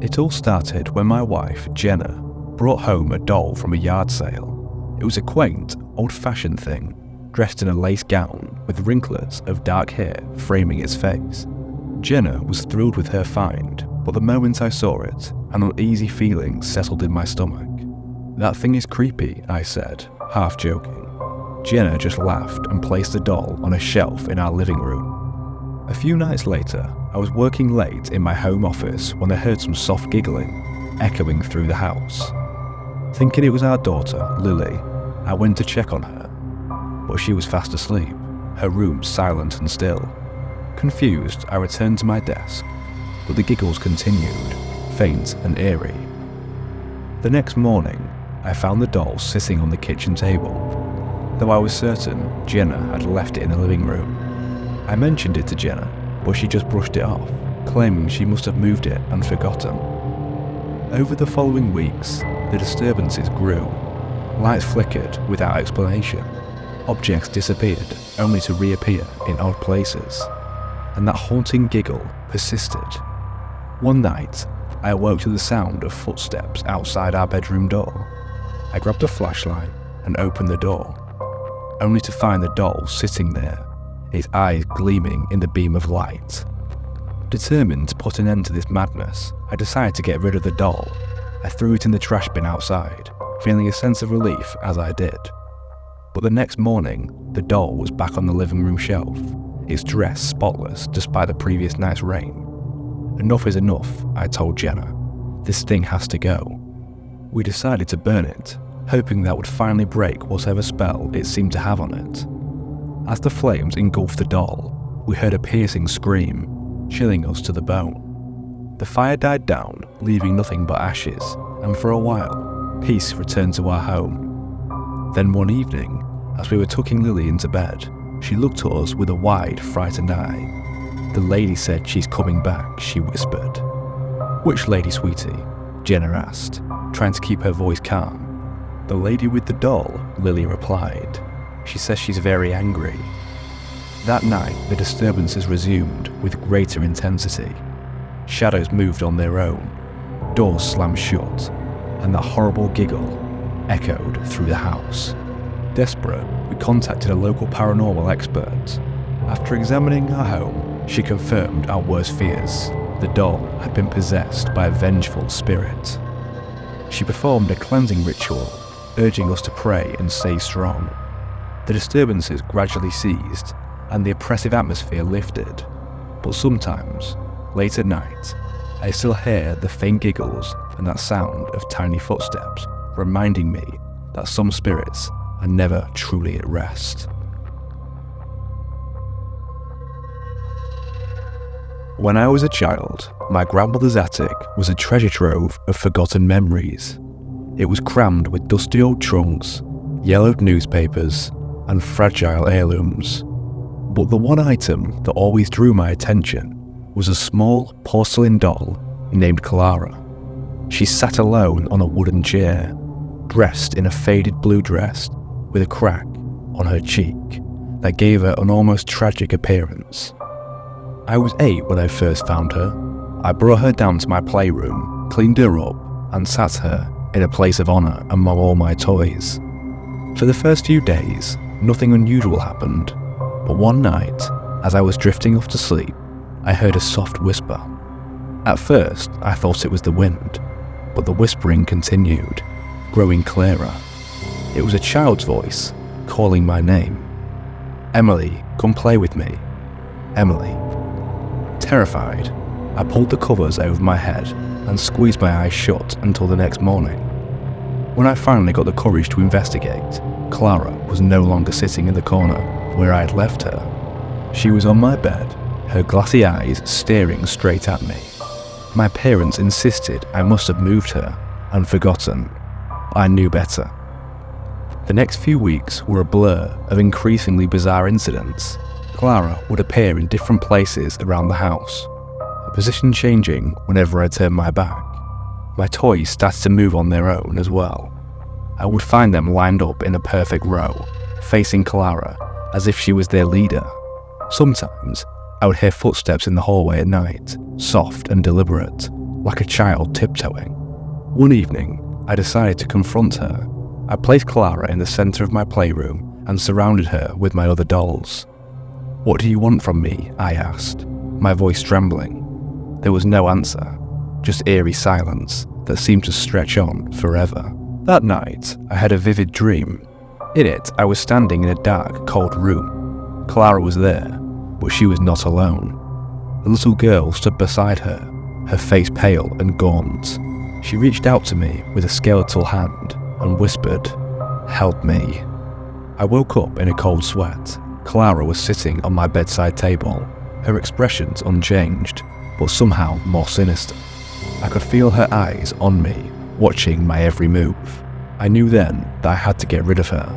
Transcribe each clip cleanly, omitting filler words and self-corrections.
It all started when my wife, Jenna, brought home a doll from a yard sale. It was a quaint, old-fashioned thing, dressed in a lace gown with ringlets of dark hair framing its face. Jenna was thrilled with her find, but the moment I saw it, an uneasy feeling settled in my stomach. "That thing is creepy," I said, half joking. Jenna just laughed and placed the doll on a shelf in our living room. A few nights later, I was working late in my home office when I heard some soft giggling echoing through the house. Thinking it was our daughter, Lily, I went to check on her, but she was fast asleep, her room silent and still. Confused, I returned to my desk, but the giggles continued, faint and eerie. The next morning, I found the doll sitting on the kitchen table, though I was certain Jenna had left it in the living room. I mentioned it to Jenna, but she just brushed it off, claiming she must have moved it and forgotten. Over the following weeks, the disturbances grew. Lights flickered without explanation. Objects disappeared only to reappear in odd places. And that haunting giggle persisted. One night, I awoke to the sound of footsteps outside our bedroom door. I grabbed a flashlight and opened the door, only to find the doll sitting there, its eyes gleaming in the beam of light. Determined to put an end to this madness, I decided to get rid of the doll. I threw it in the trash bin outside, feeling a sense of relief as I did. But the next morning, the doll was back on the living room shelf, its dress spotless despite the previous night's rain. "Enough is enough," I told Jenna. "This thing has to go." We decided to burn it, hoping that would finally break whatever spell it seemed to have on it. As the flames engulfed the doll, we heard a piercing scream, chilling us to the bone. The fire died down, leaving nothing but ashes, and for a while, peace returned to our home. Then one evening, as we were tucking Lily into bed, she looked at us with a wide, frightened eye. "The lady said she's coming back," she whispered. "Which lady, sweetie?" Jenna asked, trying to keep her voice calm. "The lady with the doll," Lily replied. "She says she's very angry." That night, the disturbances resumed with greater intensity. Shadows moved on their own, doors slammed shut, and that horrible giggle echoed through the house. Desperate, we contacted a local paranormal expert. After examining our home, she confirmed our worst fears. The doll had been possessed by a vengeful spirit. She performed a cleansing ritual, urging us to pray and stay strong. The disturbances gradually ceased, and the oppressive atmosphere lifted. But sometimes, late at night, I still hear the faint giggles and that sound of tiny footsteps, reminding me that some spirits are never truly at rest. When I was a child, my grandmother's attic was a treasure trove of forgotten memories. It was crammed with dusty old trunks, yellowed newspapers, and fragile heirlooms. But the one item that always drew my attention was a small porcelain doll named Clara. She sat alone on a wooden chair, dressed in a faded blue dress with a crack on her cheek that gave her an almost tragic appearance. I was 8 when I first found her. I brought her down to my playroom, cleaned her up, and sat her in a place of honor among all my toys. For the first few days, nothing unusual happened, but one night, as I was drifting off to sleep, I heard a soft whisper. At first, I thought it was the wind, but the whispering continued, growing clearer. It was a child's voice, calling my name. "Emily, come play with me. Emily." Terrified, I pulled the covers over my head and squeezed my eyes shut until the next morning. When I finally got the courage to investigate, Clara was no longer sitting in the corner where I had left her. She was on my bed, her glassy eyes staring straight at me. My parents insisted I must have moved her and forgotten. I knew better. The next few weeks were a blur of increasingly bizarre incidents. Clara would appear in different places around the house, her position changing whenever I turned my back. My toys started to move on their own as well. I would find them lined up in a perfect row, facing Clara as if she was their leader. Sometimes, I would hear footsteps in the hallway at night, soft and deliberate, like a child tiptoeing. One evening, I decided to confront her. I placed Clara in the center of my playroom and surrounded her with my other dolls. "What do you want from me?" I asked, my voice trembling. There was no answer, just eerie silence that seemed to stretch on forever. That night, I had a vivid dream. In it, I was standing in a dark, cold room. Clara was there, but she was not alone. The little girl stood beside her, her face pale and gaunt. She reached out to me with a skeletal hand and whispered, "Help me." I woke up in a cold sweat. Clara was sitting on my bedside table, her expressions unchanged, but somehow more sinister. I could feel her eyes on me, watching my every move. I knew then that I had to get rid of her.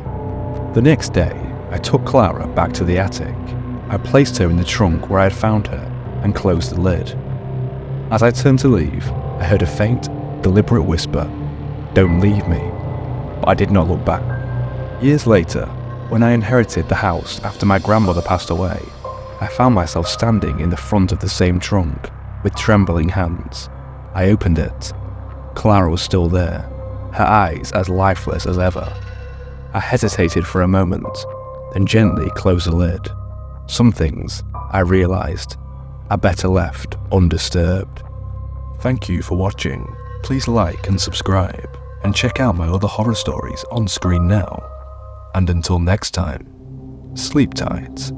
The next day, I took Clara back to the attic. I placed her in the trunk where I had found her and closed the lid. As I turned to leave, I heard a faint, deliberate whisper, "Don't leave me." But I did not look back. Years later, when I inherited the house after my grandmother passed away, I found myself standing in the front of the same trunk with trembling hands. I opened it. Clara was still there, her eyes as lifeless as ever. I hesitated for a moment, then gently closed the lid. Some things, I realized, are better left undisturbed. Thank you for watching. Please like and subscribe, and check out my other horror stories on screen now. And until next time, sleep tight.